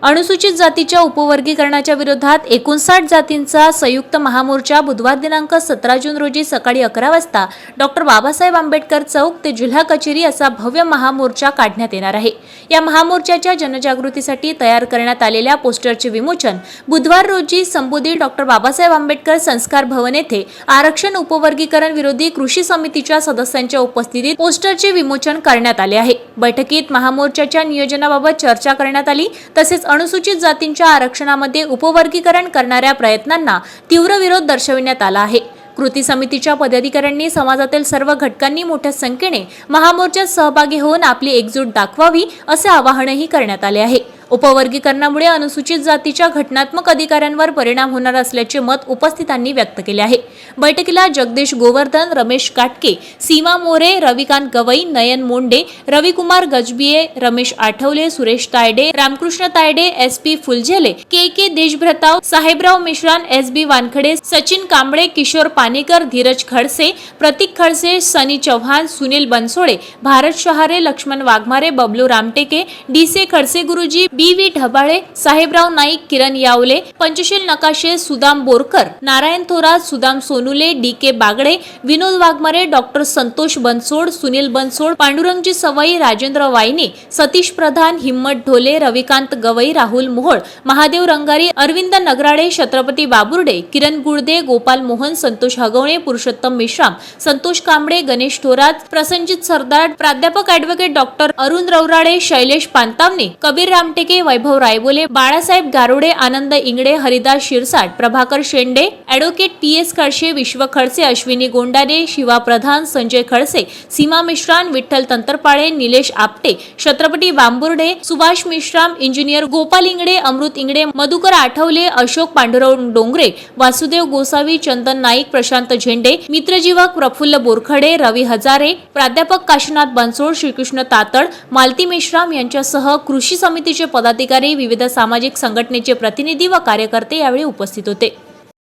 अनुसूचित जातीच्या उपवर्गीकरणाच्या विरोधात 59 जातींचा संयुक्त महामोर्चा बुधवार दिनांक 17 जून रोजी सकाळी 11 वाजता डॉक्टर बाबासाहेब आंबेडकर चौक ते जिल्हा कचेरी असा भव्य महामोर्चा काढण्यात येणार आहे। या महामोर्चाच्या जनजागृतीसाठी तयार करण्यात आलेल्या पोस्टरचे विमोचन बुधवार रोजी संबोधित डॉक्टर बाबासाहेब आंबेडकर संस्कार भवन येथे आरक्षण उपवर्गीकरण विरोधी कृषी समितीच्या सदस्यांच्या उपस्थितीत पोस्टरचे विमोचन करण्यात आले आहे। बैठकीत महामोर्चाच्या नियोजनाबाबत चर्चा करण्यात आली। तसेच अनुसूचित जातींच्या आरक्षणामध्ये उपवर्गीकरण करणाऱ्या प्रयत्नांना तीव्र विरोध दर्शविण्यात आला आहे। कृती समितीच्या पदाधिकाऱ्यांनी समाजातील सर्व घटकांनी मोठ्या संख्येने महामोर्चात सहभागी होऊन आपली एकजूट दाखवावी असे आवाहनही करण्यात आले आहे। उपवर्गीकरणामुळे अनुसूचित जातीच्या घटनात्मक अधिकारांवर परिणाम होणार असल्याचे मत उपस्थितांनी व्यक्त केले आहे। बैठकीला जगदीश गोवर्धन, रमेश काटके, सीमा मोरे, रविकांत गवई, नयन मोंडे, रविकुमार गजबिये, रमेश आठवले, सुरेश तायडे, रामकृष्ण तायडे, SP फुलझेले, के देशभ्रताव, साहेबराव मिश्रान, SB वानखडे, सचिन कांबळे, किशोर पानेकर, धीरज खडसे, प्रतीक खडसे, सनी चव्हाण, सुनील बनसोडे, भारत शहारे, लक्ष्मण वाघमारे, बबलू रामटेके, DC खडसे गुरुजी, BV ढबाळे, साहेबराव नाईक, किरण यावले, पंचशील नकाशे, सुदाम बोरकर, नारायण थोरात, सुदाम सोनुले, DK बागडे, विनोद वाघमारे, डॉक्टर संतोष बनसोड, सुनील बनसोड, पांडुरंगजी सवई, राजेंद्र वाईने, सतीश प्रधान, हिम्मत ढोले, रविकांत गवई, राहुल मोहोळ, महादेव रंगारी, अरविंद नगराडे, छत्रपती बाबुर्डे, किरण गुळदे, गोपाल मोहन, संतोष हगवणे, पुरुषोत्तम मेश्राम, संतोष कांबळे, गणेश थोरात, प्रसंजित सरदार, प्राध्यापक ॲडव्होकेट डॉक्टर अरुण रवराडे, शैलेश पांतावणे, कबीर रामटेके, वैभव रायबोले, बाळासाहेब गारोडे, आनंद इंगडे, हरिदास शिरसाट, प्रभाकर शेंडे, ॲडव्होकेट PS खडसे, विश्व खडसे, अश्विनी गोंडारे, शिवा प्रधान, संजय खडसे, सीमा मिश्रान, विठ्ठल तंत्रपाळे, निलेश आपटे, छत्रपती बांबुर्डे, सुभाष मिश्राम, इंजिनियर गोपाल इंगडे, अमृत इंगडे, मधुकर आठवले, अशोक पांडुरंग डोंगरे, वासुदेव गोसावी, चंदन नाईक, प्रशांत झेंडे, मित्रजीवक प्रफुल्ल बोरखडे, रवी हजारे, प्राध्यापक काशीनाथ बनसोड, श्रीकृष्ण तातड, मालती मेश्राम यांच्यासह कृषी समितीचे पदाधिकारी, विविध सामाजिक संघटनेचे प्रतिनिधी व कार्यकर्ते यावेळी उपस्थित होते।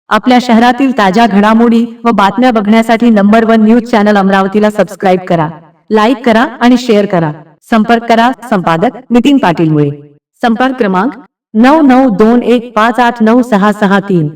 आपल्या शहरातील ताज्या घडामोडी व बातम्या बघण्यासाठी नंबर 1 न्यूज चॅनल अमरावतीला सबस्क्राईब करा, लाईक करा आणि शेअर करा। संपर्क करा संपादक नितीन पाटील मुळे। संपर्क क्रमांक 9921589663।